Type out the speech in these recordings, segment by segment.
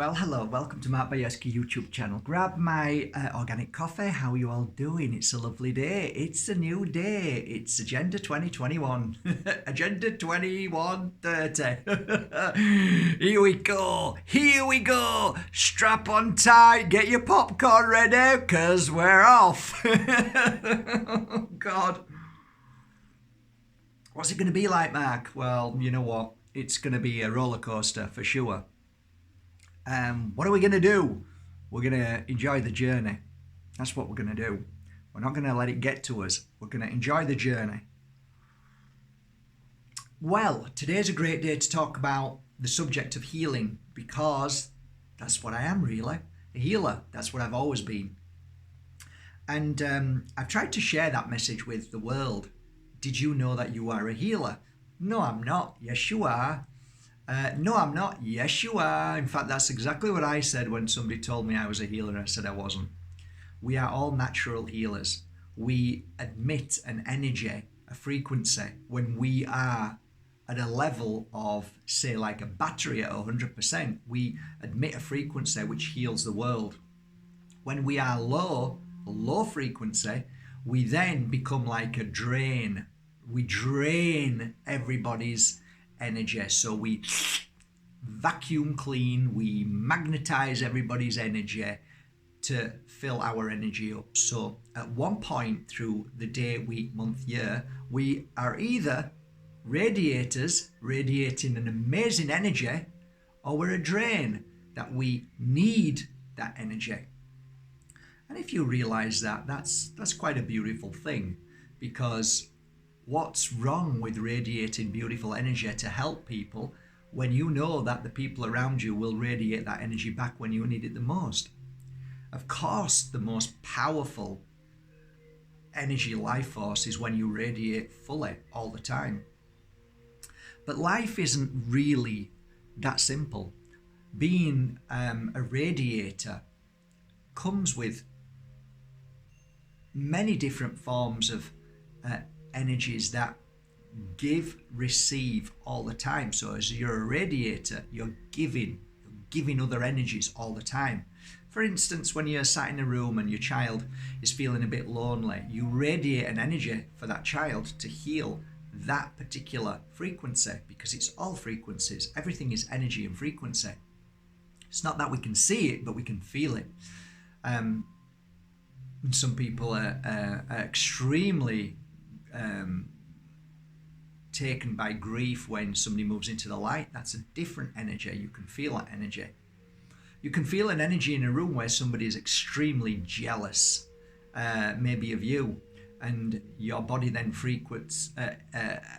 Well, hello, welcome to Mark Bajerski YouTube channel. Grab my organic coffee. How are you all doing? It's a lovely day. It's a new day. It's Agenda 2021. Agenda 2130. Here we go. Here we go. Strap on tight. Get your popcorn ready, because we're off. Oh, God. What's it going to be like, Mark? Well, you know what? It's going to be a roller coaster for sure. What are we going to do? We're going to enjoy the journey. That's what we're going to do. We're not going to let it get to us. We're going to enjoy the journey. Well, today's a great day to talk about the subject of healing, because that's what I am, really. A healer. That's what I've always been. And I've tried to share that message with the world. Did you know that you are a healer? No, I'm not. Yes, you are. No, I'm not. Yes, you are. In fact, that's exactly what I said when somebody told me I was a healer. I said I wasn't. We are all natural healers. We emit an energy, a frequency, when we are at a level of, say, like a battery at 100%. We emit a frequency which heals the world. When we are low frequency, we then become like a drain. We drain everybody's energy. So we vacuum clean, we magnetize everybody's energy to fill our energy up. So at one point through the day, week, month, year, we are either radiators, radiating an amazing energy, or we're a drain, that we need that energy. And if you realize that, that's quite a beautiful thing, because what's wrong with radiating beautiful energy to help people when you know that the people around you will radiate that energy back when you need it the most? Of course, the most powerful energy life force is when you radiate fully all the time. But life isn't really that simple. Being a radiator comes with many different forms of energies that give, receive all the time. So as you're a radiator, you're giving other energies all the time. For instance, when you're sat in a room and your child is feeling a bit lonely, you radiate an energy for that child to heal that particular frequency, because it's all frequencies. Everything is energy and frequency. It's not that we can see it, but we can feel it. Some people are extremely taken by grief when somebody moves into the light. That's a different energy. You can feel that energy. You can feel an energy in a room where somebody is extremely jealous, maybe of you, and your body then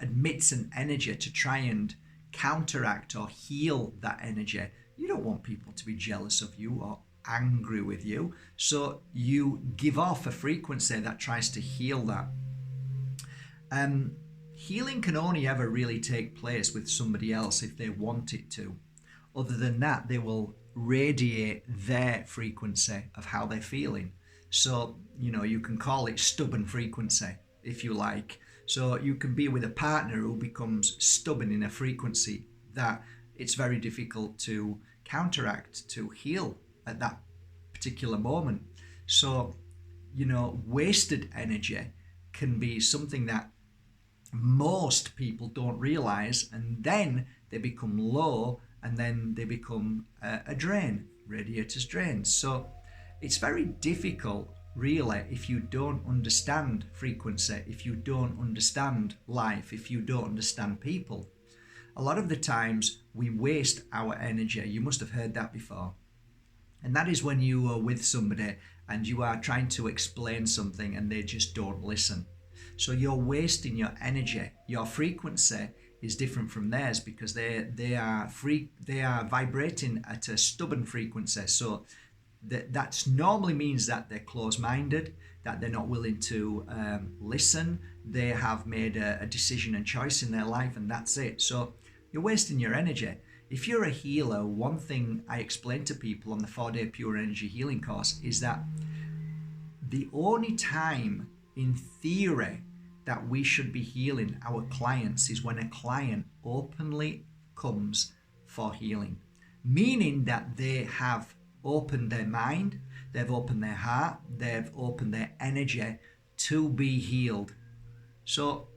emits an energy to try and counteract or heal that energy. You don't want people to be jealous of you or angry with you, so you give off a frequency that tries to heal that. Healing can only ever really take place with somebody else if they want it to. Other than that, they will radiate their frequency of how they're feeling. So, you can call it stubborn frequency, if you like. So you can be with a partner who becomes stubborn in a frequency that it's very difficult to counteract, to heal at that particular moment. So, wasted energy can be something that most people don't realize, and then they become low, and then they become a drain, radiators drain. So it's very difficult, really, if you don't understand frequency, if you don't understand life, if you don't understand people. A lot of the times we waste our energy. You must have heard that before. And that is when you are with somebody and you are trying to explain something and they just don't listen. So you're wasting your energy. Your frequency is different from theirs, because they are vibrating at a stubborn frequency. So that normally means that they're closed-minded, that they're not willing to listen. They have made a decision and choice in their life, and that's it. So you're wasting your energy. If you're a healer, one thing I explain to people on the 4-day Pure Energy Healing course is that the only time, in theory, that we should be healing our clients is when a client openly comes for healing. meaning that they have opened their mind, they've opened their heart, they've opened their energy to be healed. So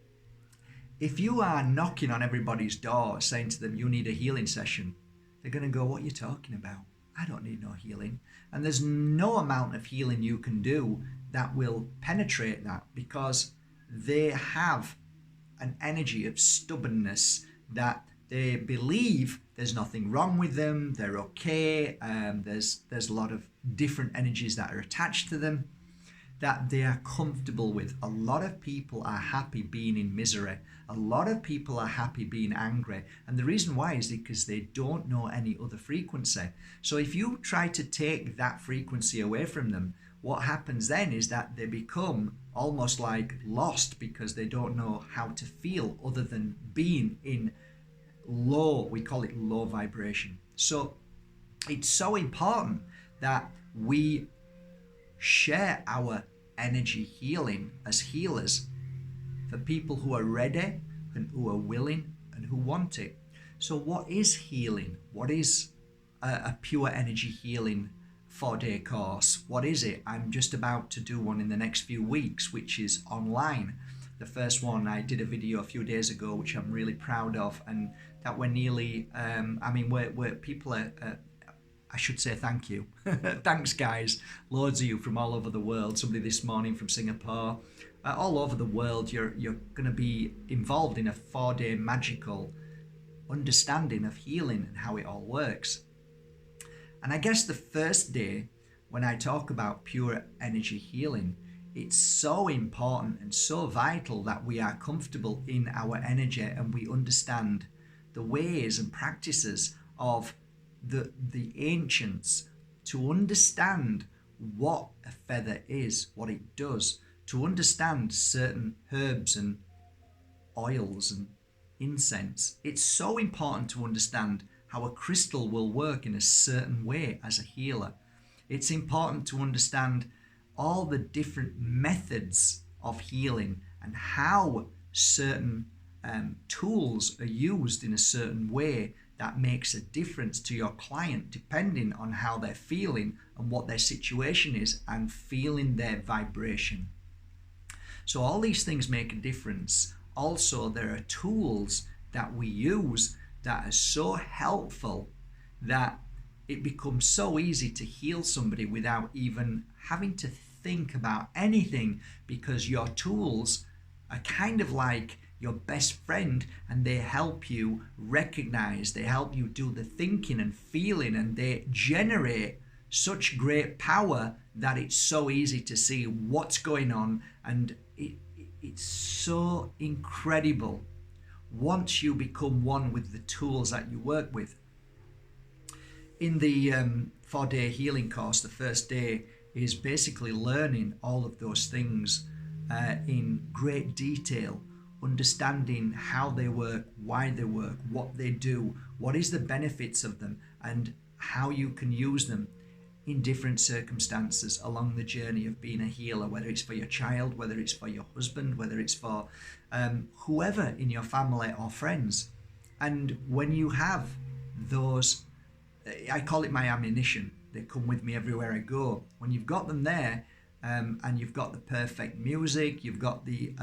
if you are knocking on everybody's door saying to them you need a healing session, they're going to go, what are you talking about? I don't need no healing. And there's no amount of healing you can do that will penetrate that, because they have an energy of stubbornness that they believe there's nothing wrong with them, they're okay, there's a lot of different energies that are attached to them that they are comfortable with. A lot of people are happy being in misery. A lot of people are happy being angry. And the reason why is because they don't know any other frequency. So if you try to take that frequency away from them, what happens then is that they become almost like lost, because they don't know how to feel other than being in low, we call it low vibration. So it's so important that we share our energy healing as healers for people who are ready and who are willing and who want it. So what is healing? What is a pure energy healing 4-day course? What is it? I'm just about to do one in the next few weeks, which is online. The first one I did a video a few days ago, which I'm really proud of, and that we're nearly where people are I should say thank you. Thanks, guys. Loads of you from all over the world. Somebody this morning from Singapore. All over the world, you're going to be involved in a 4-day magical understanding of healing and how it all works. And I guess the first day, when I talk about pure energy healing, it's so important and so vital that we are comfortable in our energy and we understand the ways and practices of the ancients, to understand what a feather is, what it does, to understand certain herbs and oils and incense. It's so important to understand how a crystal will work in a certain way as a healer. It's important to understand all the different methods of healing and how certain tools are used in a certain way that makes a difference to your client, depending on how they're feeling and what their situation is, and feeling their vibration. So all these things make a difference. Also, there are tools that we use that are so helpful that it becomes so easy to heal somebody without even having to think about anything, because your tools are kind of like your best friend, and they help you recognize, they help you do the thinking and feeling, and they generate such great power that it's so easy to see what's going on, and it's so incredible once you become one with the tools that you work with. In the 4-day healing course, the first day is basically learning all of those things in great detail, understanding how they work, why they work, what they do, what is the benefits of them, and how you can use them in different circumstances along the journey of being a healer, whether it's for your child, whether it's for your husband, whether it's for whoever in your family or friends. And when you have those, I call it my ammunition, they come with me everywhere I go. When you've got them there, and you've got the perfect music, you've got the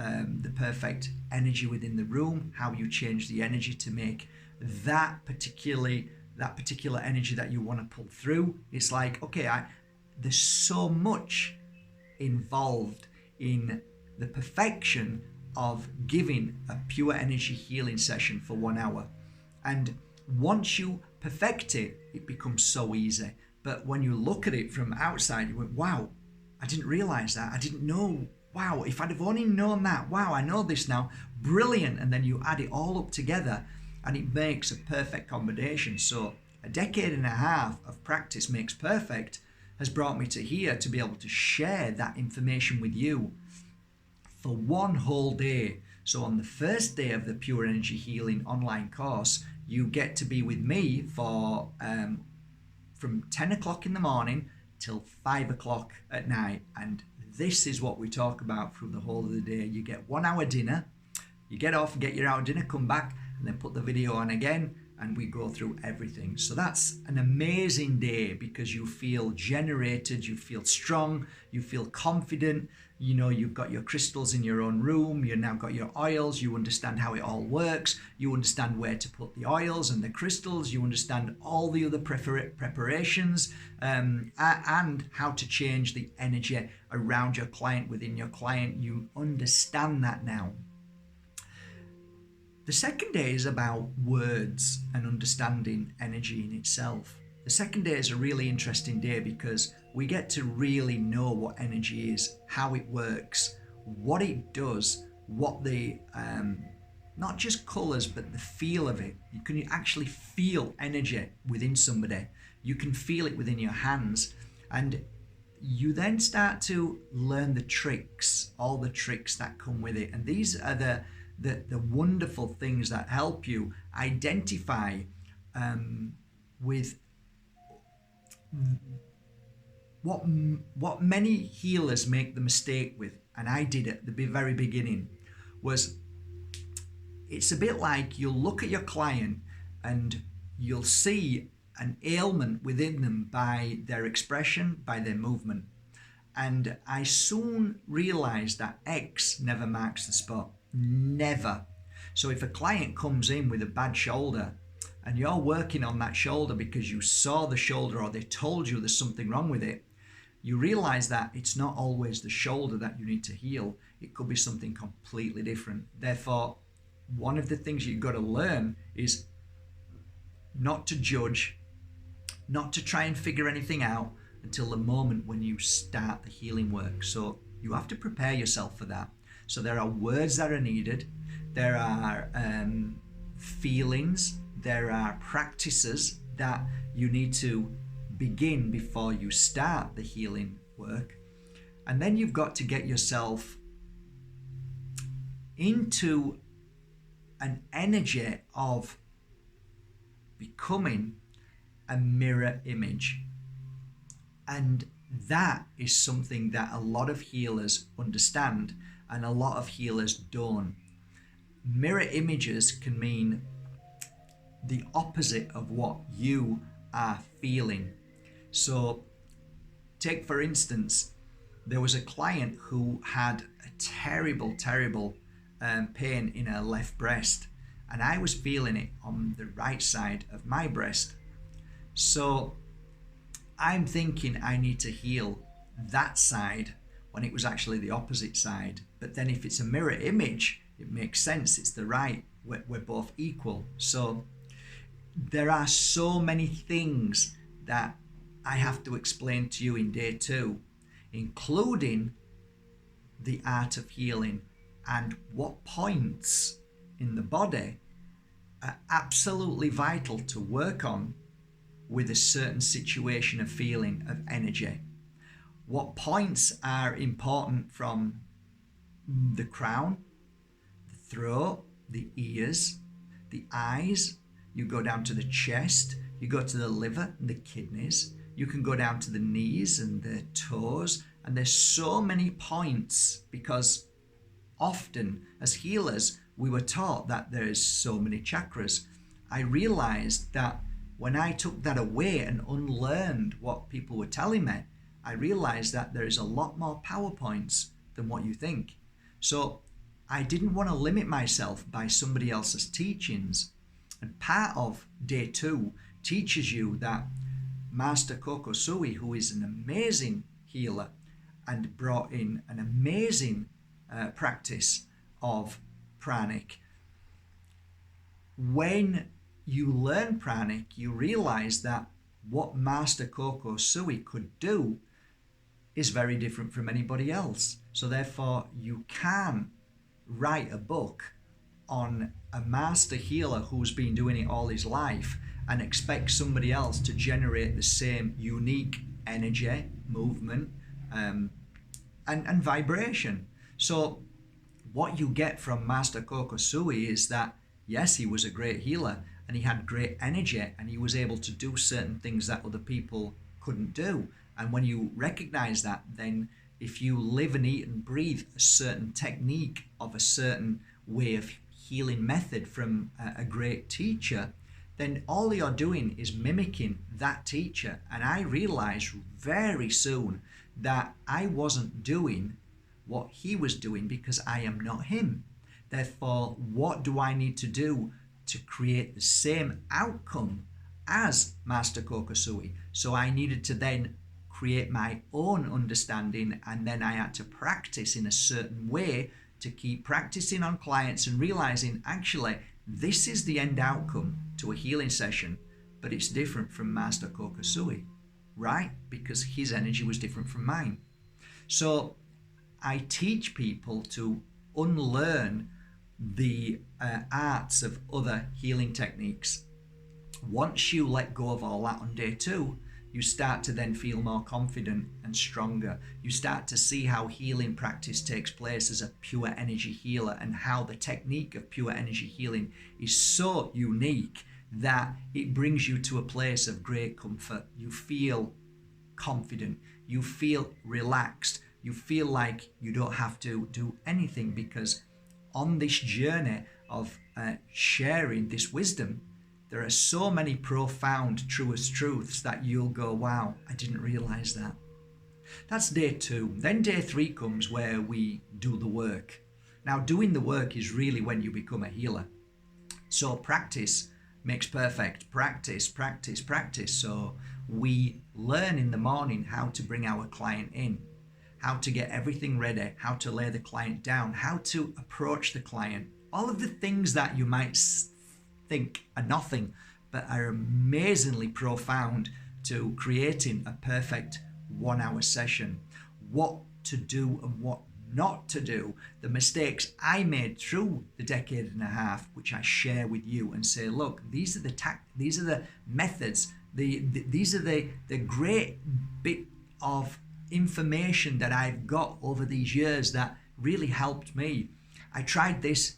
perfect energy within the room, how you change the energy to make that particular energy that you want to pull through. It's like, okay, there's so much involved in the perfection of giving a pure energy healing session for 1 hour. And once you perfect it, it becomes so easy. But when you look at it from outside, you went, wow, I didn't realize that. I didn't know. Wow, if I'd have only known that. Wow, I know this now. Brilliant. And then you add it all up together and it makes a perfect combination. So a decade and a half of practice makes perfect has brought me to here to be able to share that information with you for 1 whole day. So on the first day of the Pure Energy Healing online course, you get to be with me for from 10 o'clock in the morning till 5 o'clock at night. And this is what we talk about through the whole of the day. You get 1 hour dinner, you get off, get your hour dinner, come back, and then put the video on again. and we go through everything. So that's an amazing day because you feel generated, you feel strong, you feel confident. You know, you've got your crystals in your own room, you've now got your oils, you understand how it all works, you understand where to put the oils and the crystals, you understand all the other preparations, and how to change the energy around your client, within your client. You understand that now. The second day is about words and understanding energy in itself. The second day is a really interesting day because we get to really know what energy is, how it works, what it does, what the, not just colours, but the feel of it. You can actually feel energy within somebody. You can feel it within your hands. And you then start to learn the tricks, all the tricks that come with it. And these are the wonderful things that help you identify with what many healers make the mistake with, and I did at the very beginning, was it's a bit like you'll look at your client and you'll see an ailment within them by their expression, by their movement. And I soon realized that X never marks the spot. Never. So if a client comes in with a bad shoulder and you're working on that shoulder because you saw the shoulder or they told you there's something wrong with it, you realize that it's not always the shoulder that you need to heal. It could be something completely different. Therefore, one of the things you've got to learn is not to judge, not to try and figure anything out until the moment when you start the healing work. So you have to prepare yourself for that. So there are words that are needed, there are feelings, there are practices that you need to begin before you start the healing work. And then you've got to get yourself into an energy of becoming a mirror image. And that is something that a lot of healers understand and a lot of healers don't. Mirror images can mean the opposite of what you are feeling. So take, for instance, there was a client who had a terrible pain in her left breast, and I was feeling it on the right side of my breast. So I'm thinking I need to heal that side when it was actually the opposite side. But then if it's a mirror image, it makes sense. It's the right. We're both equal. So there are so many things that I have to explain to you in day 2, including the art of healing and what points in the body are absolutely vital to work on with a certain situation of feeling, of energy. What points are important from the crown, the throat, the ears, the eyes. You go down to the chest, you go to the liver and the kidneys, you can go down to the knees and the toes, and there's so many points because often as healers we were taught that there's so many chakras. I realized that when I took that away and unlearned what people were telling me, I realized that there is a lot more power points than what you think. So I didn't want to limit myself by somebody else's teachings. And part of day 2 teaches you that Master Koko Sui, who is an amazing healer and brought in an amazing practice of pranic, when you learn pranic, you realize that what Master Koko Sui could do is very different from anybody else. So therefore you can write a book on a master healer who's been doing it all his life and expect somebody else to generate the same unique energy, movement, and vibration. So what you get from Master Koko Sui is that, yes, he was a great healer and he had great energy and he was able to do certain things that other people couldn't do. And when you recognize that, then if you live and eat and breathe a certain technique of a certain way of healing method from a great teacher, then all you're doing is mimicking that teacher. And I realized very soon that I wasn't doing what he was doing because I am not him. Therefore, what do I need to do to create the same outcome as Master Kokosui? So I needed to then create my own understanding, and then I had to practice in a certain way to keep practicing on clients and realizing actually this is the end outcome to a healing session, but it's different from Master Kokosui, right? Because his energy was different from mine. So I teach people to unlearn the arts of other healing techniques. Once you let go of all that on day 2, you start to then feel more confident and stronger. You start to see how healing practice takes place as a pure energy healer, and how the technique of pure energy healing is so unique that it brings you to a place of great comfort. You feel confident, you feel relaxed, you feel like you don't have to do anything, because on this journey of sharing this wisdom, there are so many profound, truest truths that you'll go, wow, I didn't realize that. That's day 2. Then day 3 comes where we do the work. Now, doing the work is really when you become a healer. So practice makes perfect. Practice, practice, practice. So we learn in the morning how to bring our client in, how to get everything ready, how to lay the client down, how to approach the client. All of the things that you might think are nothing, but are amazingly profound to creating a perfect 1-hour session. What to do and what not to do. The mistakes I made through the decade and a half, which I share with you and say, look, these are the methods, these are the great bit of information that I've got over these years that really helped me. I tried this,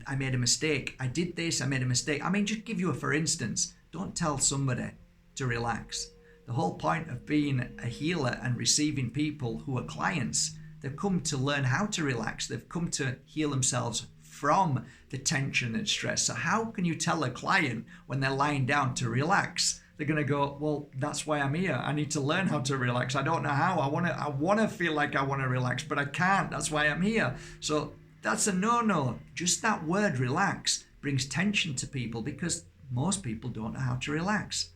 I made a mistake. I did this, I made a mistake. I mean, just give you a for instance. Don't tell somebody to relax. The whole point of being a healer and receiving people who are clients, they've come to learn how to relax. They've come to heal themselves from the tension and stress. So how can you tell a client when they're lying down to relax? They're going to go, well, that's why I'm here. I need to learn how to relax. I don't know how. I want to feel like I want to relax, but I can't. That's why I'm here. So that's a no-no. Just that word relax brings tension to people because most people don't know how to relax.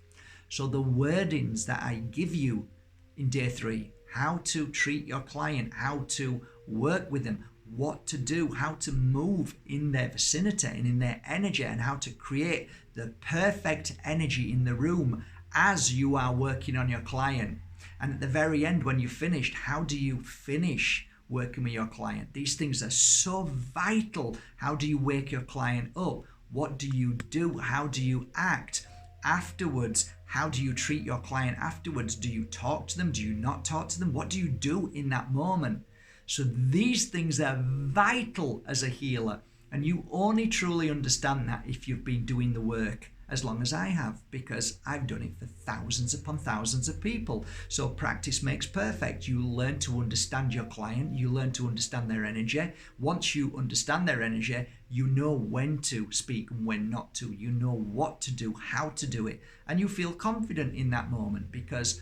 So the wordings that I give you in day 3, how to treat your client, how to work with them, what to do, how to move in their vicinity and in their energy, and how to create the perfect energy in the room as you are working on your client. And at the very end, when you've finished, how do you finish working with your client? These things are so vital. How do you wake your client up? What do you do? How do you act afterwards? How do you treat your client afterwards? Do you talk to them? Do you not talk to them? What do you do in that moment? So these things are vital as a healer, and you only truly understand that if you've been doing the work as long as I have, because I've done it for thousands upon thousands of people. So practice makes perfect. You learn to understand your client, you learn to understand their energy. Once you understand their energy, you know when to speak and when not to. You know what to do, how to do it, and you feel confident in that moment, because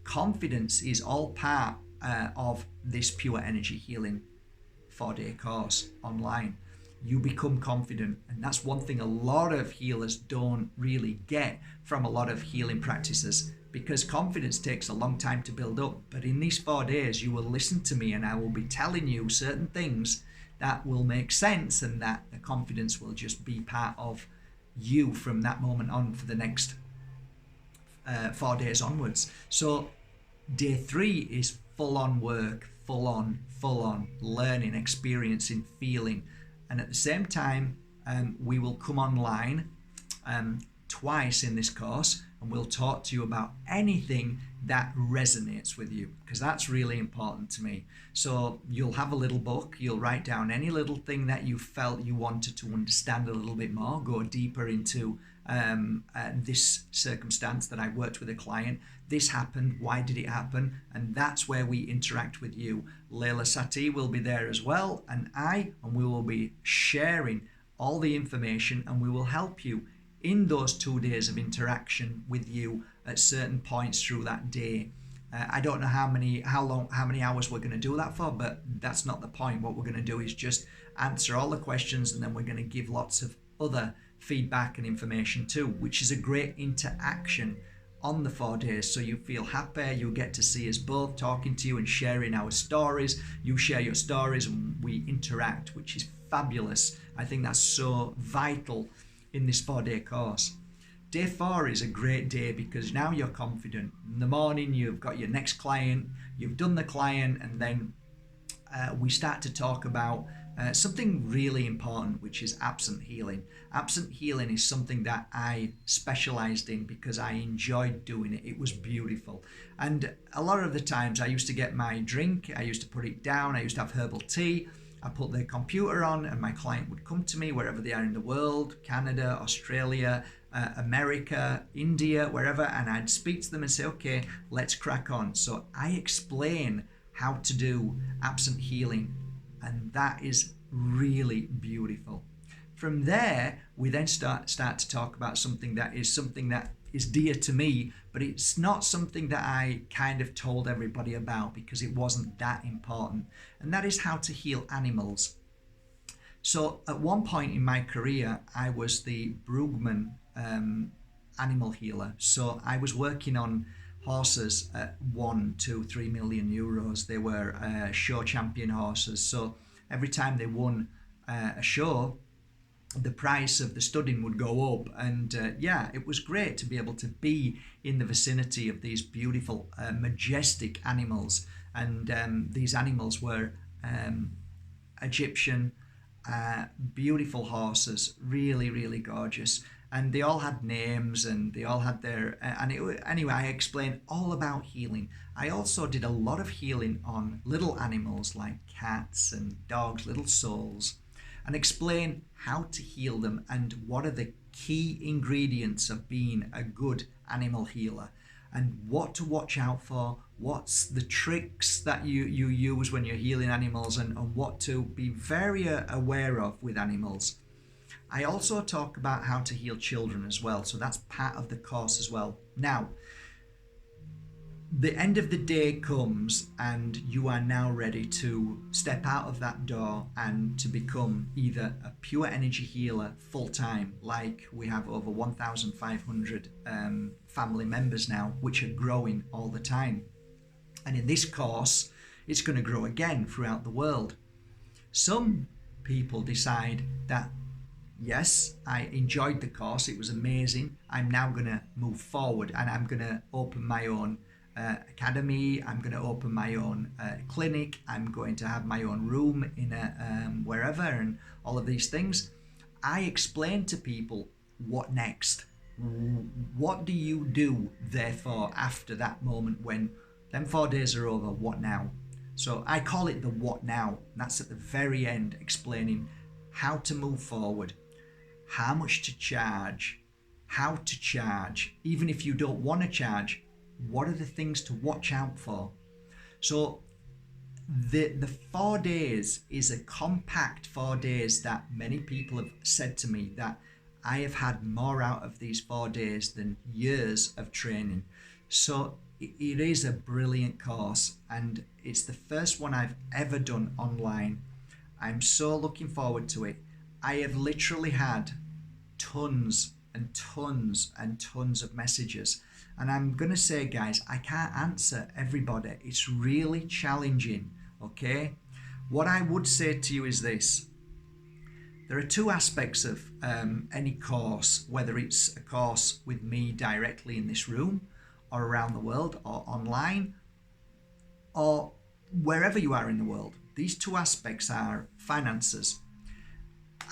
confidence is all part of this pure energy healing 4-day course online. You become confident, and that's one thing a lot of healers don't really get from a lot of healing practices, because confidence takes a long time to build up. But in these 4 days, you will listen to me and I will be telling you certain things that will make sense, and that the confidence will just be part of you from that moment on for the next 4 days onwards. So day 3 is full on work, full on learning, experiencing, feeling. And at the same time, we will come online twice in this course, and we'll talk to you about anything that resonates with you, because that's really important to me. So you'll have a little book, you'll write down any little thing that you felt you wanted to understand a little bit more, go deeper into this circumstance that I worked with a client. This happened, why did it happen? And that's where we interact with you. Leila Sati will be there as well, and we will be sharing all the information, and we will help you in those 2 days of interaction with you at certain points through that day. I don't know how many hours we're going to do that for, but that's not the point. What we're going to do is just answer all the questions, and then we're going to give lots of other feedback and information too, which is a great interaction on the 4 days. So you feel happy, you get to see us both talking to you and sharing our stories. You share your stories and we interact, which is fabulous. I think that's so vital in this 4-day course. Day 4 is a great day because now you're confident. In the morning, you've got your next client, you've done the client, and then we start to talk about something really important, which is absent healing. Absent healing is something that I specialized in because I enjoyed doing it. It was beautiful. And a lot of the times I used to get my drink, I used to put it down, I used to have herbal tea, I put the computer on, and my client would come to me wherever they are in the world, Canada, Australia, America, India, wherever, and I'd speak to them and say, okay, let's crack on. So I explain how to do absent healing, and that is really beautiful. From there, we then start to talk about something that is dear to me, but it's not something that I kind of told everybody about because it wasn't that important, and that is how to heal animals. So at one point in my career, I was the Brugman animal healer. So I was working on horses at 1, 2, 3 million euros. They were show champion horses. So every time they won a show, the price of the studding would go up. And it was great to be able to be in the vicinity of these beautiful, majestic animals. And these animals were Egyptian, beautiful horses, really, really gorgeous. And they all had names, and they all had their anyway, I explained all about healing. I also did a lot of healing on little animals like cats and dogs, little souls, and explain how to heal them and what are the key ingredients of being a good animal healer and what to watch out for, what's the tricks that you use when you're healing animals, and what to be very aware of with animals. I also talk about how to heal children as well, so that's part of the course as well. Now, the end of the day comes and you are now ready to step out of that door and to become either a pure energy healer full-time, like we have over 1,500 family members now, which are growing all the time. And in this course, it's going to grow again throughout the world. Some people decide that, yes, I enjoyed the course, it was amazing, I'm now going to move forward and I'm going to open my own academy, I'm going to open my own clinic, I'm going to have my own room in wherever, and all of these things. I explain to people, what next? What do you do, therefore, after that moment when them 4 days are over? What now? So I call it the what now. That's at the very end, explaining how to move forward, how much to charge, how to charge, even if you don't want to charge, what are the things to watch out for? So the 4 days is a compact 4 days that many people have said to me that I have had more out of these 4 days than years of training. So it is a brilliant course, and it's the first one I've ever done online. I'm so looking forward to it. I have literally had tons and tons and tons of messages. And I'm going to say, guys, I can't answer everybody. It's really challenging, okay? What I would say to you is this. There are two aspects of any course, whether it's a course with me directly in this room or around the world or online or wherever you are in the world. These two aspects are finances.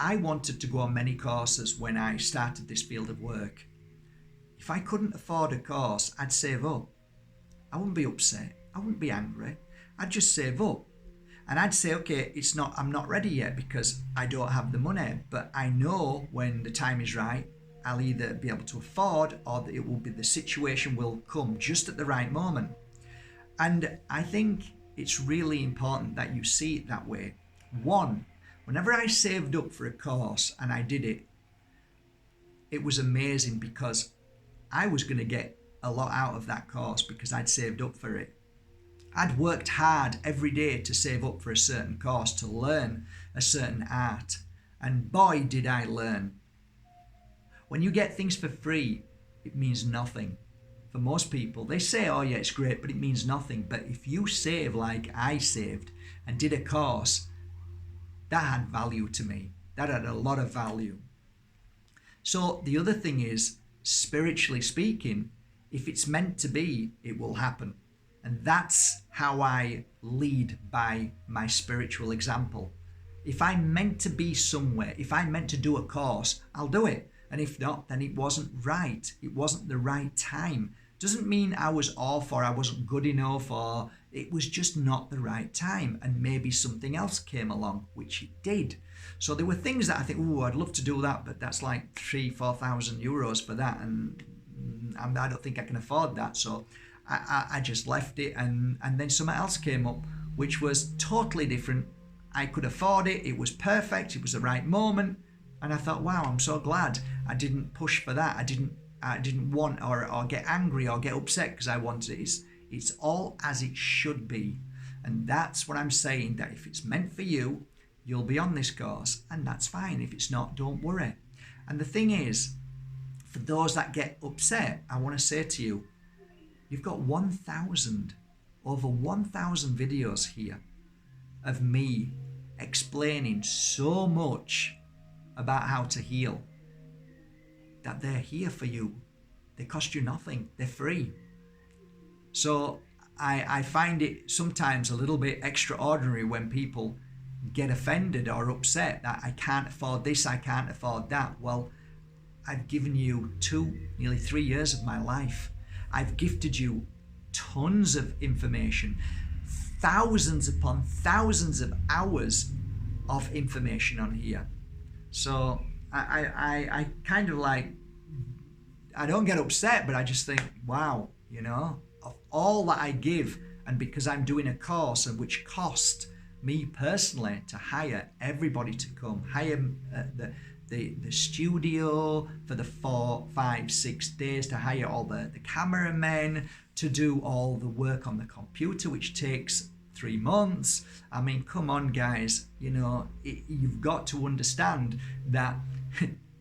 I wanted to go on many courses when I started this field of work. If I couldn't afford a course, I'd save up. I wouldn't be upset. I wouldn't be angry. I'd just save up. And I'd say, okay, I'm not ready yet because I don't have the money, but I know when the time is right, I'll either be able to afford or it will be the situation will come just at the right moment. And I think it's really important that you see it that way. One, whenever I saved up for a course and I did it, it was amazing because I was going to get a lot out of that course because I'd saved up for it. I'd worked hard every day to save up for a certain course, to learn a certain art. And boy, did I learn. When you get things for free, it means nothing. For most people, they say, oh yeah, it's great, but it means nothing. But if you save like I saved and did a course, that had value to me. That had a lot of value. So the other thing is, spiritually speaking, if it's meant to be, it will happen. And that's how I lead by my spiritual example. If I'm meant to be somewhere, if I'm meant to do a course, I'll do it. And if not, then it wasn't right. It wasn't the right time. Doesn't mean I was off or I wasn't good enough, or it was just not the right time. And maybe something else came along, which it did. So there were things that I think, oh, I'd love to do that, but that's like 3,000-4,000 euros for that. And I don't think I can afford that. So I just left it, and then something else came up, which was totally different. I could afford it. It was perfect. It was the right moment. And I thought, wow, I'm so glad I didn't push for that. I didn't want or get angry or get upset because I wanted it. It's all as it should be. And that's what I'm saying, that if it's meant for you, you'll be on this course, and that's fine. If it's not, don't worry. And the thing is, for those that get upset, I want to say to you, you've got over 1,000 videos here of me explaining so much about how to heal, that they're here for you. They cost you nothing. They're free. So I find it sometimes a little bit extraordinary when people get offended or upset that I can't afford this, I can't afford that. Well, I've given you nearly 3 years of my life. I've gifted you tons of information, thousands upon thousands of hours of information on here. So I kind of like, I don't get upset, but I just think, wow, of all that I give, and because I'm doing a course, and which cost me personally to hire everybody to come, hire the studio for the 4, 5, 6 days, to hire all the cameramen, to do all the work on the computer, which takes 3 months. I mean, come on, guys, you've got to understand that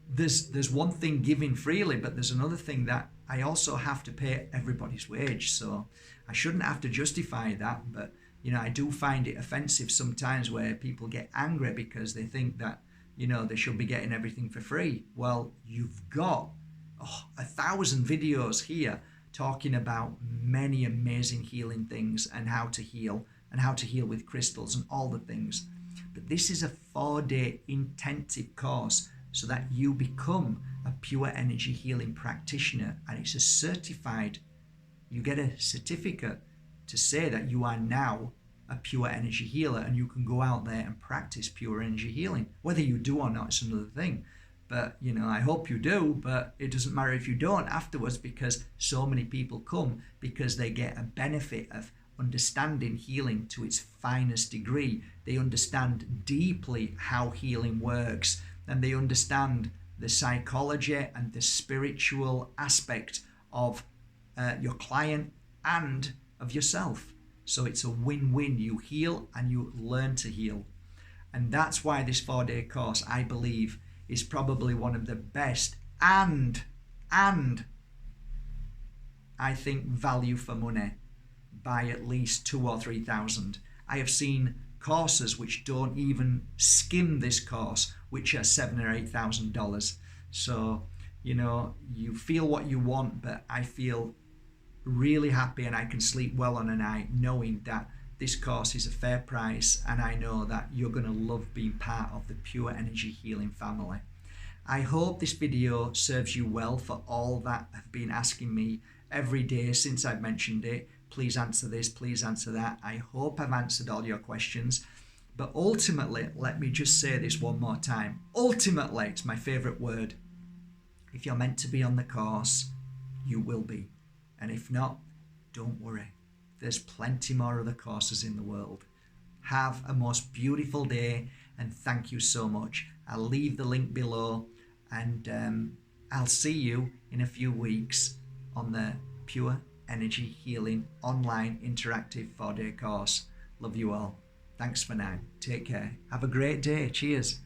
there's one thing giving freely, but there's another thing that I also have to pay everybody's wage. So I shouldn't have to justify that, but I do find it offensive sometimes where people get angry because they think that they should be getting everything for free. Well, you've got 1,000 videos here talking about many amazing healing things, and how to heal with crystals and all the things. But this is a 4-day intensive course so that you become a pure energy healing practitioner, and it's a certified, you get a certificate to say that you are now a pure energy healer, and you can go out there and practice pure energy healing. Whether you do or not, it's another thing. But, I hope you do, but it doesn't matter if you don't afterwards, because so many people come because they get a benefit of understanding healing to its finest degree. They understand deeply how healing works, and they understand the psychology and the spiritual aspect of your client and of yourself. So it's a win-win. You heal and you learn to heal. And that's why this 4-day course, I believe, is probably one of the best and I think value for money by at least 2,000 or 3,000. I have seen courses which don't even skim this course, which are $7,000 or $8,000. So, you feel what you want, but I feel really happy and I can sleep well on a night knowing that this course is a fair price, and I know that you're going to love being part of the Pure Energy Healing family. I hope this video serves you well for all that have been asking me every day since I've mentioned it. Please answer this, please answer that. I hope I've answered all your questions. But ultimately, let me just say this one more time. Ultimately, it's my favorite word. If you're meant to be on the course, you will be. And if not, don't worry. There's plenty more other courses in the world. Have a most beautiful day, and thank you so much. I'll leave the link below, and I'll see you in a few weeks on the Pure Energy Healing online interactive 4-day course. Love you all. Thanks for now. Take care. Have a great day. Cheers.